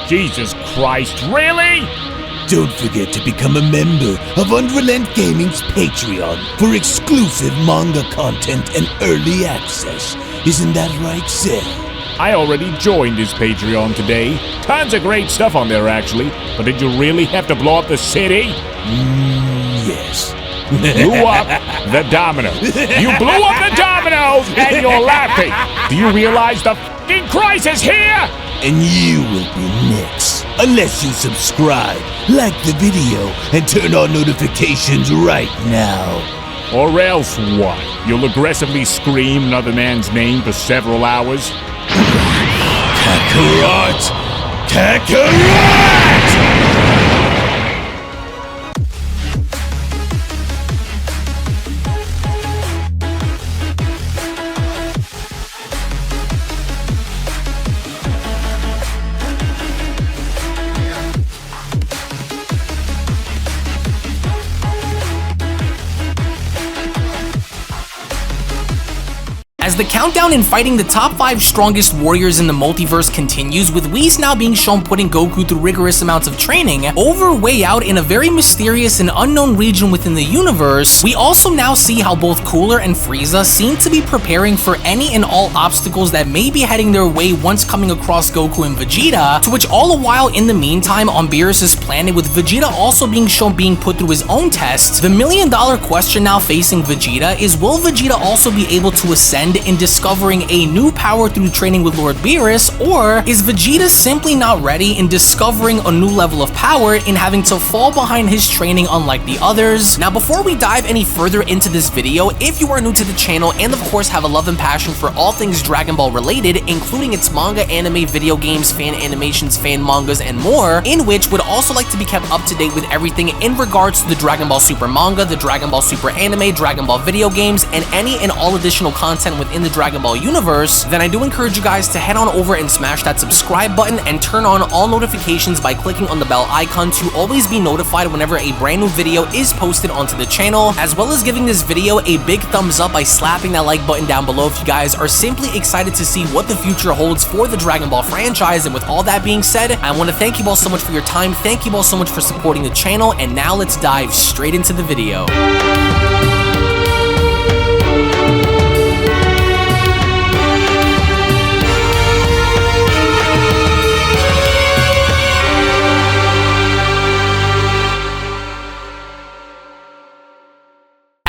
Jesus Christ, really? Don't forget to become a member of UnrealEntGaming's Patreon for exclusive manga content and early access. Isn't that right, Seth? I already joined his Patreon today. Tons of great stuff on there, actually. But did you really have to blow up the city? Yes. Blew up the domino. You blew up the dominoes and you're laughing. Do you realize the f***ing crisis here? And you will be next. Unless you subscribe, like the video, and turn on notifications right now. Or else what? You'll aggressively scream another man's name for several hours? Kakarot! Kakarot! As the countdown in fighting the top 5 strongest warriors in the multiverse continues, with Whis now being shown putting Goku through rigorous amounts of training, over way out in a very mysterious and unknown region within the universe, we also now see how both Cooler and Frieza seem to be preparing for any and all obstacles that may be heading their way once coming across Goku and Vegeta, to which all the while in the meantime on Beerus' planet, with Vegeta also being shown being put through his own test, the million-dollar question now facing Vegeta is, will Vegeta also be able to ascend in discovering a new power through training with Lord Beerus, or is Vegeta simply not ready in discovering a new level of power in having to fall behind his training unlike the others? Now, before we dive any further into this video, if you are new to the channel and of course have a love and passion for all things Dragon Ball related, including its manga, anime, video games, fan animations, fan mangas, and more, in which would also like to be kept up to date with everything in regards to the Dragon Ball Super manga, the Dragon Ball Super anime, Dragon Ball video games, and any and all additional content within the Dragon Ball universe, then I do encourage you guys to head on over and smash that subscribe button and turn on all notifications by clicking on the bell icon to always be notified whenever a brand new video is posted onto the channel, as well as giving this video a big thumbs up by slapping that like button down below if you guys are simply excited to see what the future holds for the Dragon Ball franchise. And with all that being said, I want to thank you all so much for your time, thank you all so much for supporting the channel, and now let's dive straight into the video.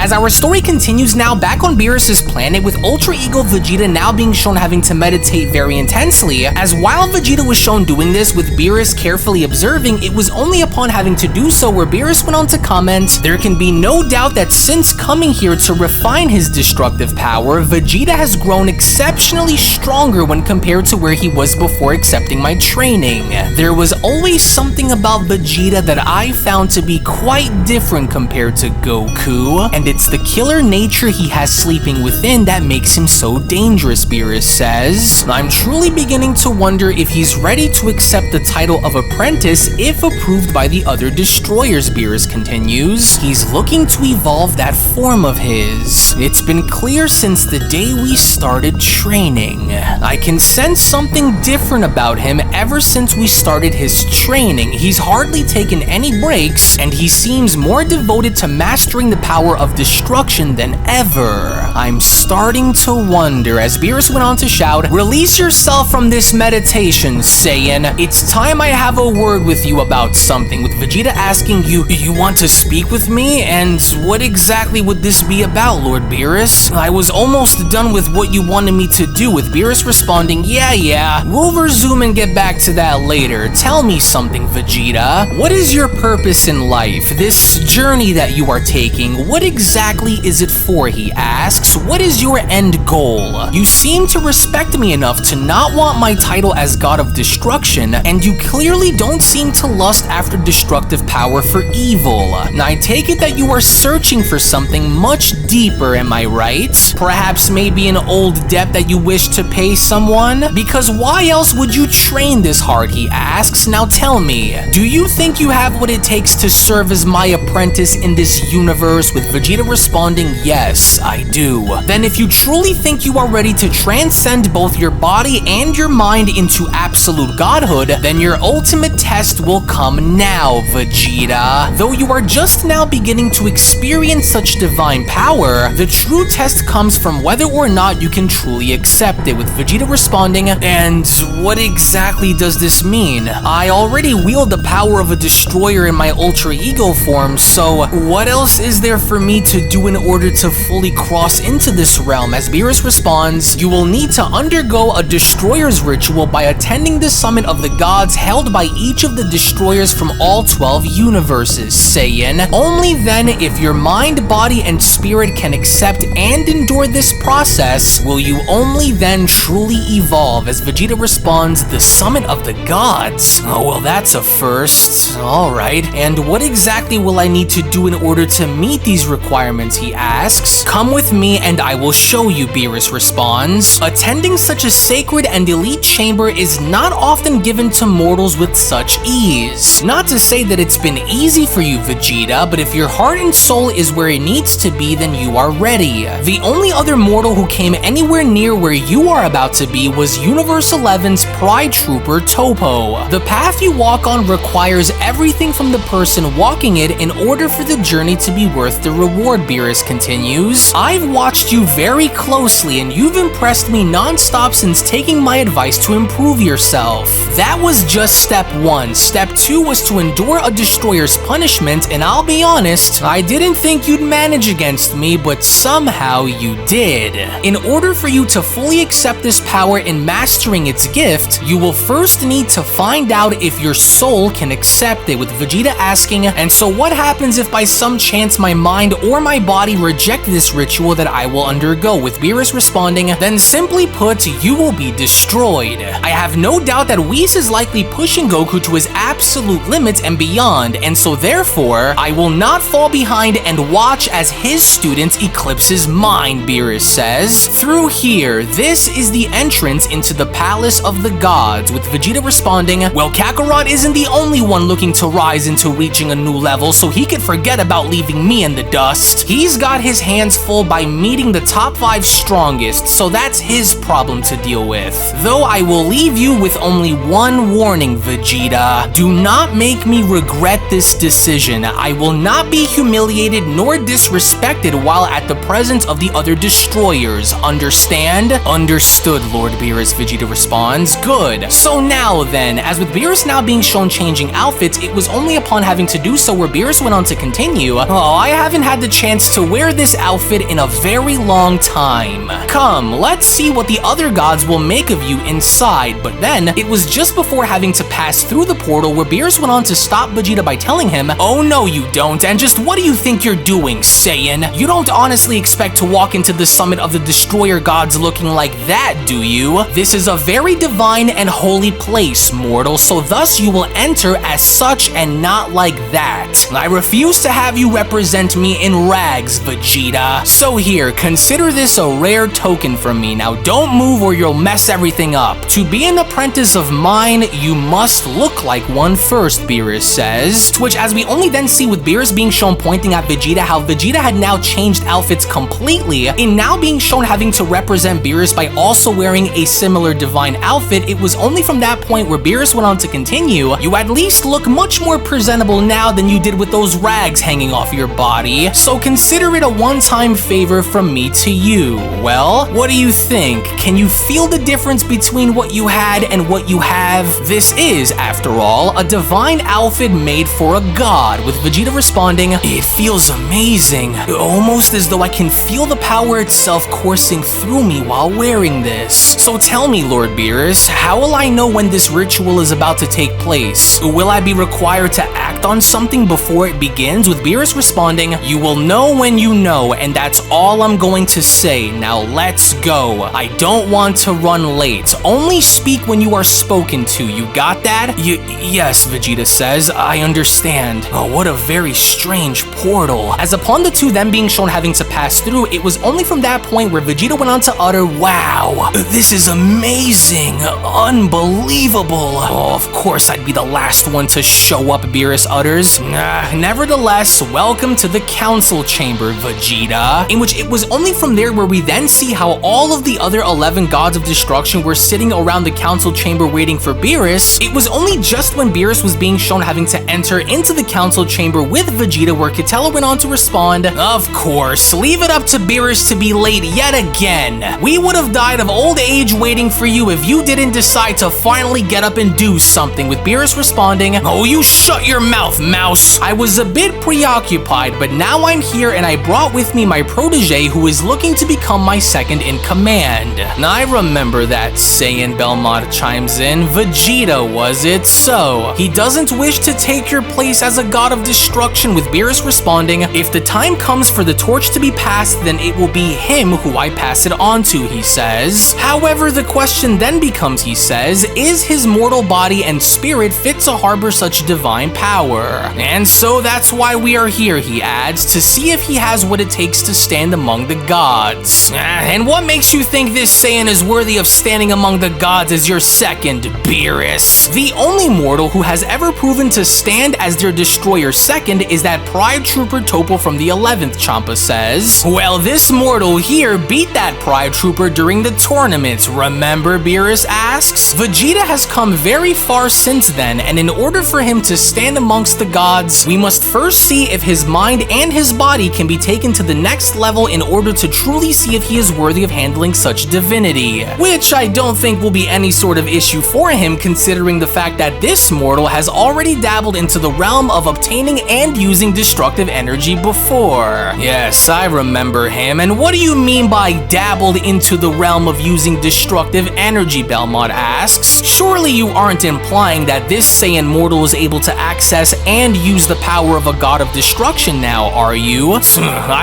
As our story continues now back on Beerus' planet, with Ultra Ego Vegeta now being shown having to meditate very intensely, as while Vegeta was shown doing this with Beerus carefully observing, it was only upon having to do so where Beerus went on to comment, "There can be no doubt that since coming here to refine his destructive power, Vegeta has grown exceptionally stronger when compared to where he was before accepting my training. There was always something about Vegeta that I found to be quite different compared to Goku, and it's the killer nature he has sleeping within that makes him so dangerous," Beerus says. "I'm truly beginning to wonder if he's ready to accept the title of apprentice if approved by the other destroyers," Beerus continues. "He's looking to evolve that form of his. It's been clear since the day we started training. I can sense something different about him ever since we started his training. He's hardly taken any breaks, and he seems more devoted to mastering the power of destruction than ever. I'm starting to wonder," as Beerus went on to shout, "Release yourself from this meditation, Saiyan. It's time I have a word with you about something," with Vegeta asking, You want to speak with me? And what exactly would this be about, Lord Beerus? I was almost done with what you wanted me to do," with Beerus responding, Yeah, we'll resume and get back to that later. Tell me something, Vegeta. What is your purpose in life? This journey that you are taking, what exactly is it for, he asks. What is your end goal? You seem to respect me enough to not want my title as God of Destruction, and you clearly don't seem to lust after destructive power for evil. I take it that you are searching for something much deeper, am I right? Perhaps maybe an old debt that you wish to pay someone? Because why else would you train this hard, he asks. Now tell me, do you think you have what it takes to serve as my apprentice in this universe? With Vegeta responding, yes, I do. Then if you truly think you are ready to transcend both your body and your mind into absolute godhood, then your ultimate test will come now, Vegeta. Though you are just now beginning to experience such divine power, the true test comes from whether or not you can truly accept it, with Vegeta responding, and what exactly does this mean? I already wield the power of a destroyer in my Ultra Ego form, so what else is there for me to do in order to fully cross into this realm? As Beerus responds, you will need to undergo a destroyer's ritual by attending the summit of the gods held by each of the destroyers from all 12 universes, Saiyan. Only then, if your mind, body, and spirit can accept and endure this process, will you only then truly evolve. As Vegeta responds, the summit of the gods? Oh, well, that's a first. Alright, and what exactly will I need to do in order to meet these requirements, he asks. Come with me and I will show you, Beerus responds. Attending such a sacred and elite chamber is not often given to mortals with such ease. Not to say that it's been easy for you, Vegeta, but if your heart and soul is where it needs to be, then you are ready. The only other mortal who came anywhere near where you are about to be was Universe 11's Pride Trooper Topo. The path you walk on requires everything from the person walking it in order for the journey to be worth the reward, Beerus continues. I've watched you very closely and you've impressed me non-stop since taking my advice to improve yourself. That was just step 1. Step 2 was to endure a destroyer's punishment, and I'll be honest, I didn't think you'd manage against me, but somehow you did. In order for you to fully accept this power in mastering its gift, you will first need to find out if your soul can accept it, with Vegeta asking, and so what happens if by some chance my mind or my body reject this ritual that I will undergo, with Beerus responding, then simply put, you will be destroyed. I have no doubt that Whis is likely pushing Goku to his absolute limits and beyond, and so therefore, I will not fall behind and watch as his student eclipses mine, Beerus says. Through here, this is the entrance into the Palace of the Gods, with Vegeta responding, well, Kakarot isn't the only one looking to rise into reaching a new level, so he could forget about leaving me in the dust. He's got his hands full by meeting the top 5 strongest, so that's his problem to deal with. Though I will leave you with only one warning, Vegeta. Do not make me regret this decision. I will not be humiliated nor disrespected while at the presence of the other destroyers. Understand? Understood, Lord Beerus, Vegeta responds. Good. So now then, as with Beerus now being shown changing outfits, it was only upon having to do so where Beerus went on to continue, oh, I haven't had the chance to wear this outfit in a very long time. Come, let's see what the other gods will make of you inside. But then, it was just before having to pass through the portal where Beerus went on to stop Vegeta by telling him, oh no you don't, and just what do you think you're doing, Saiyan? You don't honestly expect to walk into the summit of the destroyer gods looking like that, do you? This is a very divine and holy place, mortal, so thus you will enter as such and not like that. I refuse to have you represent me in rags, Vegeta. So here, consider this a rare token from me. Now don't move or you'll mess everything up. To be an apprentice of mine, you must look like one first, Beerus says. To which, as we only then see with Beerus being shown pointing at Vegeta, how Vegeta had now changed outfits completely, in now being shown having to represent Beerus by also wearing a similar divine outfit. It was only from that point where Beerus went on to continue, you at least look much more presentable now than you did with those rags hanging off your body, so consider it a one-time favor from me to you. Well, what do you think? Can you feel the difference between what you had and what you have? This is, after all, a divine outfit made for a god, with Vegeta responding, it feels amazing, almost as though I can feel the power itself coursing through me while wearing this. So tell me, Lord Beerus, how will I know when this ritual is about to take place? Will I be required to act on something before it begins? With Beerus responding, you will know when you know, and that's all I'm going to say. Now let's go. I don't want to run late. Only speak when you are spoken to. You got that? Yes, Vegeta says. I understand. Oh, what a very strange portal. As upon the two them being shown having to pass through, it was only from that point where Vegeta went on to utter, wow, this is amazing, unbelievable. Oh, of course I'd be the last one to show up, Beerus utters. Nevertheless, welcome to the council council chamber, Vegeta, in which it was only from there where we then see how all of the other 11 gods of destruction were sitting around the council chamber waiting for Beerus. It was only just when Beerus was being shown having to enter into the council chamber with Vegeta where Kitella went on to respond, "Of course, leave it up to Beerus to be late yet again. We would have died of old age waiting for you if you didn't decide to finally get up and do something," with Beerus responding, "Oh, you shut your mouth, mouse. I was a bit preoccupied, but now I'm here and I brought with me my protege who is looking to become my second in command." I remember that, Saiyan Belmont chimes in. Vegeta, was it? So, he doesn't wish to take your place as a god of destruction, with Beerus responding, "If the time comes for the torch to be passed, then it will be him who I pass it on to," he says. However, the question then becomes, he says, is his mortal body and spirit fit to harbor such divine power? And so that's why we are here, he adds, to see if he has what it takes to stand among the gods. And what makes you think this Saiyan is worthy of standing among the gods as your second, Beerus? The only mortal who has ever proven to stand as their destroyer second is that Pride Trooper Topo from the 11th, Champa says. Well, this mortal here beat that Pride Trooper during the tournament, remember, Beerus asks? Vegeta has come very far since then, and in order for him to stand amongst the gods, we must first see if his mind and his body can be taken to the next level in order to truly see if he is worthy of handling such divinity. Which I don't think will be any sort of issue for him, considering the fact that this mortal has already dabbled into the realm of obtaining and using destructive energy before. Yes, I remember him. And what do you mean by dabbled into the realm of using destructive energy, Belmont asks? Surely you aren't implying that this Saiyan mortal is able to access and use the power of a god of destruction now, are you?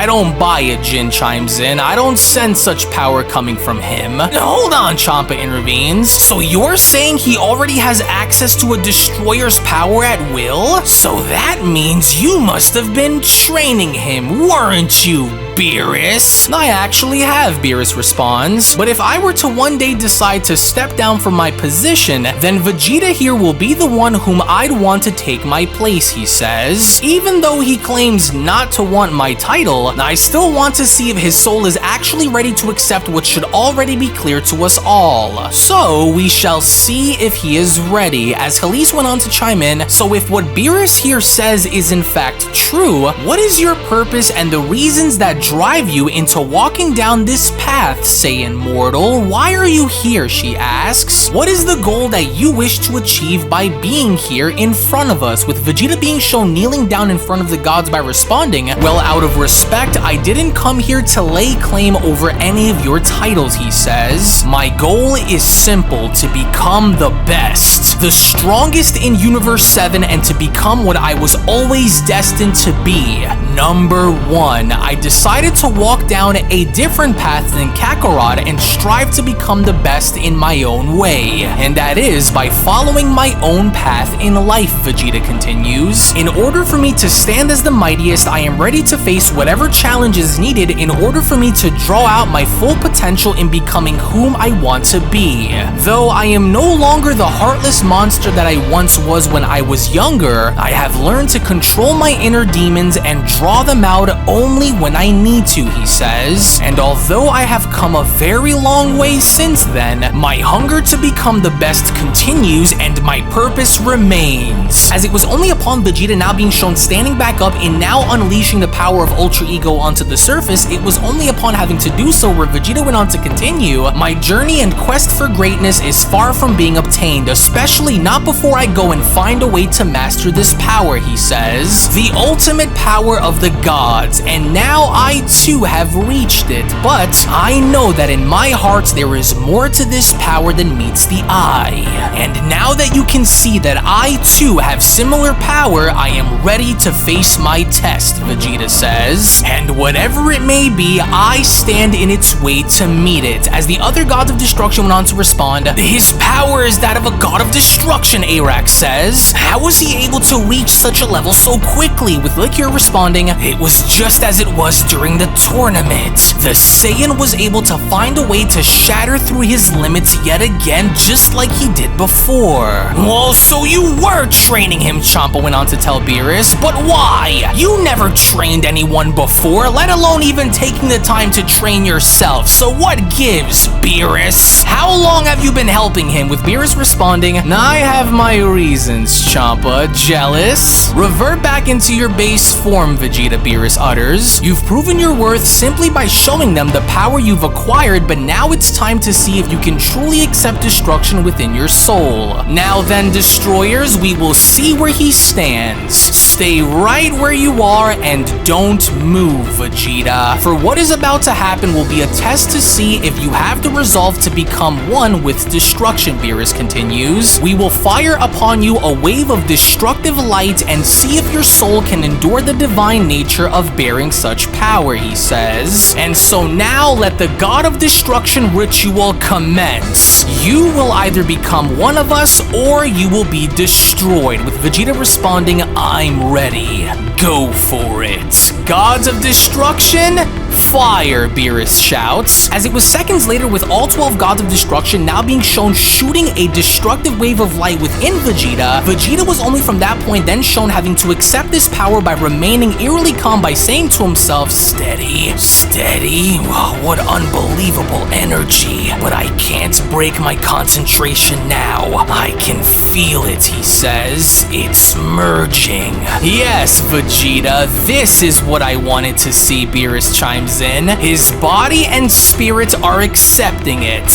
I don't buy it, Jin chimes in. I don't sense such power coming from him. Hold on, Champa intervenes. So you're saying he already has access to a destroyer's power at will? So that means you must have been training him, weren't you, Beerus? I actually have, Beerus responds, but if I were to one day decide to step down from my position, then Vegeta here will be the one whom I'd want to take my place, he says. Even though he claims not to want my title, I still want to see if his soul is actually ready to accept what should already be clear to us all. So we shall see if he is ready, as Khalees went on to chime in. So if what Beerus here says is in fact true, what is your purpose and the reasons that drive you into walking down this path, Saiyan mortal? Why are you here, she asks. What is the goal that you wish to achieve by being here in front of us, with Vegeta being shown kneeling down in front of the gods by responding, well, out of respect, I didn't come here to lay claim over any of your titles, he says. My goal is simple, to become the best, the strongest in Universe 7, and to become what I was always destined to be. Number 1, I decided to walk down a different path than Kakarot and strive to become the best in my own way. And that is by following my own path in life, Vegeta continues. In order for me to stand as the mightiest, I am ready to face whatever challenge is needed in order for me to draw out my full potential in becoming whom I want to be. Though I am no longer the heartless monster that I once was when I was younger, I have learned to control my inner demons and draw them out only when I need to, he says. And although I have come a very long way since then, my hunger to become the best continues and my purpose remains. As it was only upon Vegeta now being shown standing back up and now unleashing the power of Ultra Ego onto the surface, it was only upon having to do so where Vegeta went on to continue, my journey and quest for greatness is far from being obtained, especially not before I go and find a way to master this power, he says. The ultimate power of the gods, and now I too have reached it, but I know that in my heart there is more to this power than meets the eye. And now that you can see that I too have similar power, I am ready to face my test, Vegeta says. And whatever it may be, I stand in its way to meet it. As the other gods of destruction went on to respond, his power is that of a god of destruction, Arax says. How was he able to reach such a level so quickly? With Liquor responding, it was just as it was during the tournament. The Saiyan was able to find a way to shatter through his limits yet again, just like he did before. Well, so you were training him, Champa went on to tell Beerus, but why? You never trained anyone before, let alone even taking the time to train yourself, so what gives, Beerus? How long have you been helping him? With Beerus responding, I have my reasons, Champa. Jealous? Revert back into your base form, Vegeta, Beerus utters. You've proven your worth simply by showing them the power you've acquired, but now it's time to see if you can truly accept destruction within your soul. Now then, destroyers, we will see where he stands. Stay right where you are and don't move, Vegeta. For what is about to happen will be a test to see if you have the resolve to become one with destruction, Beerus continues. We will fire upon you a wave of destructive light and see if your soul can endure the divine nature of bearing such power, he says. And so now let the God of Destruction ritual commence. You will either become one of us or you will be destroyed, with Vegeta responding, I'm ready. Go for it. Gods of Destruction, fire, Beerus shouts. As it was seconds later, with all 12 Gods of Destruction now being shown shooting a destructive wave of light within Vegeta, Vegeta was only from that point then shown having to accept this power by remaining eerily calm by saying to himself, steady, steady, wow, what unbelievable energy, but I can't break my concentration now. I can feel it, he says. It's merging. Yes, Vegeta, this is what I wanted to see, Beerus chimes in. His body and spirit are accepting it.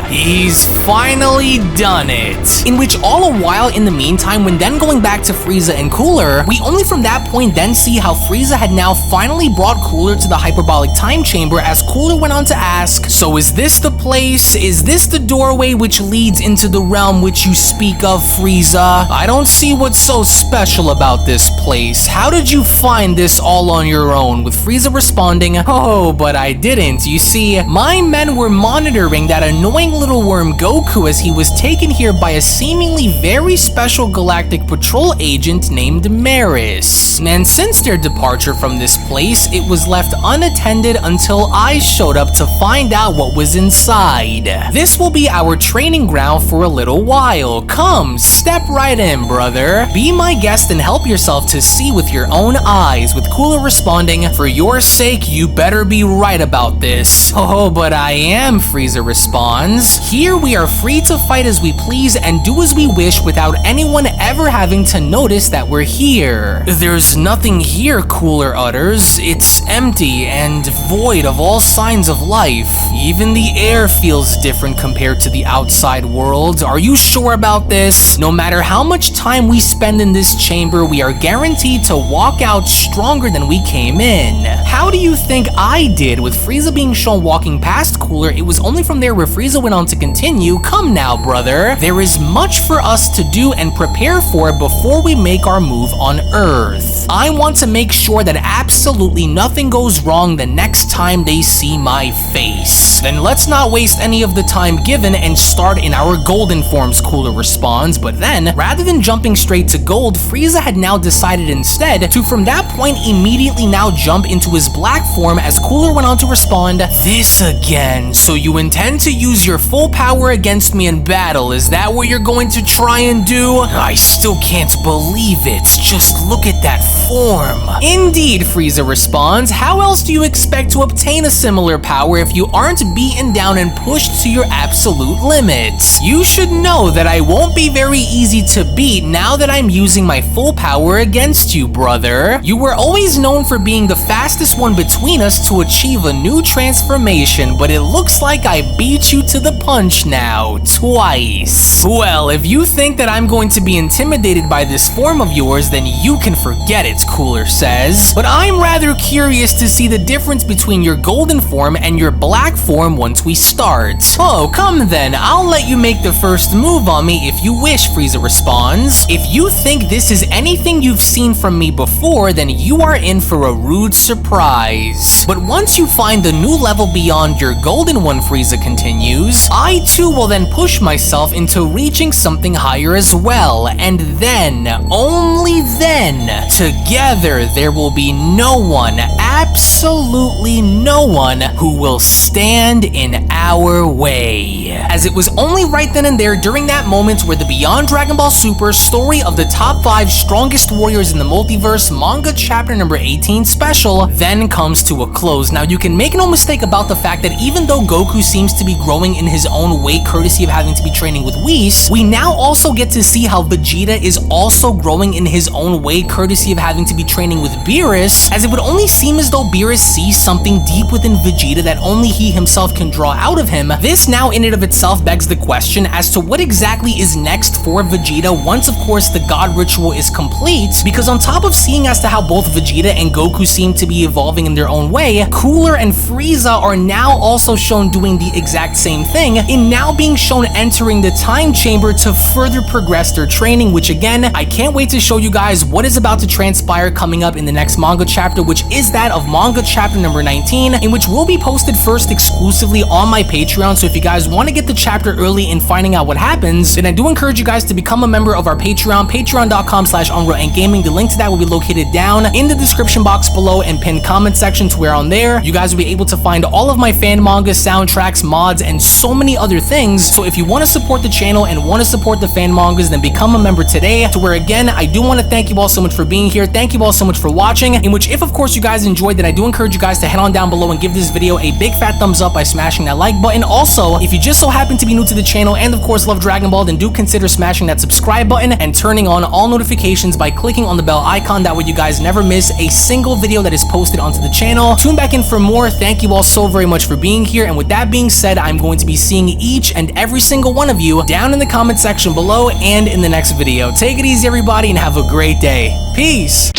He's finally done it. In which all a while in the meantime, when then going back to Frieza and Cooler, we only from that point then see how Frieza had now finally brought Cooler to the hyperbolic time chamber, as Cooler went on to ask, so is this the place? Is this the doorway which leads into the realm which you speak of, Frieza? I don't see what's so special about this place. How did you find this all on your own? With Frieza responding, oh, but I didn't. You see, my men were monitoring that annoying little worm Goku as he was taken here by a seemingly very special galactic patrol agent named Merus. And since their departure from this place, it was left unattended until I showed up to find out what was inside. This will be our training ground for a little while. Come, step right in, brother. Be my guest and help yourself to see with your own eyes, with Cooler responding, for your sake, you better be right about this. Oh, but I am, Frieza responds. Here we are free to fight as we please and do as we wish without anyone ever having to notice that we're here. There's nothing here, Cooler utters. It's empty and void of all signs of life. Even the air feels different compared to the outside world. Are you sure about this? No matter how much time we spend in this chamber, we are guaranteed to walk out stronger than we came in. How do you think I did? With Frieza being shown walking past Cooler, it was only from there where Frieza went on to continue, come now, brother. There is much for us to do and prepare for before we make our move on Earth. I want to make sure that absolutely nothing goes wrong the next time they see my face. Then let's not waste any of the time given and start in our golden forms, Cooler responds. But then, rather than jumping straight to gold, Frieza had now decided instead to from that point immediately now jump into his black form, as Cooler went on to respond, this again, so you intend to use your full power against me in battle, is that what you're going to try and do? I still can't believe it, just look at that form. Indeed, Frieza responds, how else do you expect to obtain a similar power if you aren't beaten down and pushed to your absolute limits? You should know that I won't be very easy to beat now that I'm using my full power against you, brother. You were always known for being the fastest one between us to achieve a new transformation, but it looks like I beat you to the punch now, twice. Well, if you think that I'm going to be intimidated by this form of yours, then you can forget it, Cooler says. But I'm rather curious to see the difference between your golden form and your black form once we start. Oh, come then, I'll let you make the first move on me if you wish, Frieza responds. If you think this is anything you've seen from me before, then you are in for a rude surprise. But once you find the new level beyond your golden one, Frieza continues, I too will then push myself into reaching something higher as well, and then, only then, to together there will be no one, absolutely no one, who will stand in our way. As it was only right then and there during that moment where the Beyond Dragon Ball Super story of the top 5 strongest warriors in the multiverse manga chapter number 18 special then comes to a close. Now you can make no mistake about the fact that even though Goku seems to be growing in his own way courtesy of having to be training with Whis, we now also get to see how Vegeta is also growing in his own way courtesy of having to be training with Beerus, as it would only seem as though Beerus sees something deep within Vegeta that only he himself can draw out of him. This now in and of itself begs the question as to what exactly is next for Vegeta once of course the God Ritual is complete, because on top of seeing as to how both Vegeta and Goku seem to be evolving in their own way, Cooler and Frieza are now also shown doing the exact same thing, in now being shown entering the time chamber to further progress their training, which again, I can't wait to show you guys what is about to transpire coming up in the next manga chapter, which is that of manga chapter number 19, in which will be posted first exclusively on my Patreon. So if you guys want to get the chapter early in finding out what happens, then I do encourage you guys to become a member of our Patreon, patreon.com/UnrealEntGaming. The link to that will be located down in the description box below and pinned comment section, to where on there you guys will be able to find all of my fan manga, soundtracks, mods, and so many other things. So if you want to support the channel and want to support the fan mangas, then become a member today, to where again, I do want to thank you all so much for being here. Thank you all so much for watching, in which if of course you guys enjoyed, then I do encourage you guys to head on down below and give this video a big fat thumbs up by smashing that like button. Also, if you just so happen to be new to the channel and of course love Dragon Ball, then do consider smashing that subscribe button and turning on all notifications by clicking on the bell icon. That way you guys never miss a single video that is posted onto the channel. Tune back in for more. Thank you all so very much for being here, and with that being said, I'm going to be seeing each and every single one of you down in the comment section below and in the next video. Take it easy everybody and have a great day. Peace.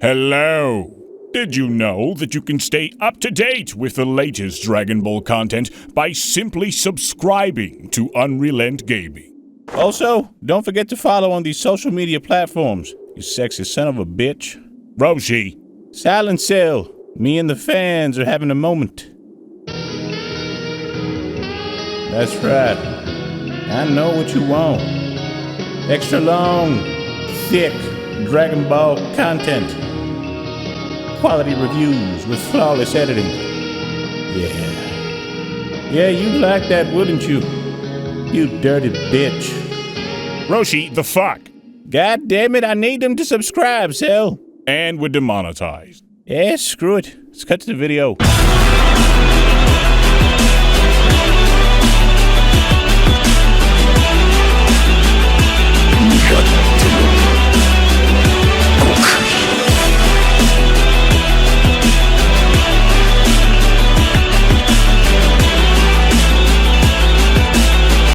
Hello. Did you know that you can stay up to date with the latest Dragon Ball content by simply subscribing to UnrealEntGaming? Also, don't forget to follow on these social media platforms, you sexy son of a bitch. Roshi. Silent Cell, me and the fans are having a moment. That's right. I know what you want. Extra long, thick Dragon Ball content. Quality reviews with flawless editing. Yeah, you'd like that, wouldn't you? You dirty bitch. Roshi, the fuck? God damn it, I need them to subscribe, Cell. And we're demonetized. Yeah, screw it. Let's cut to the video.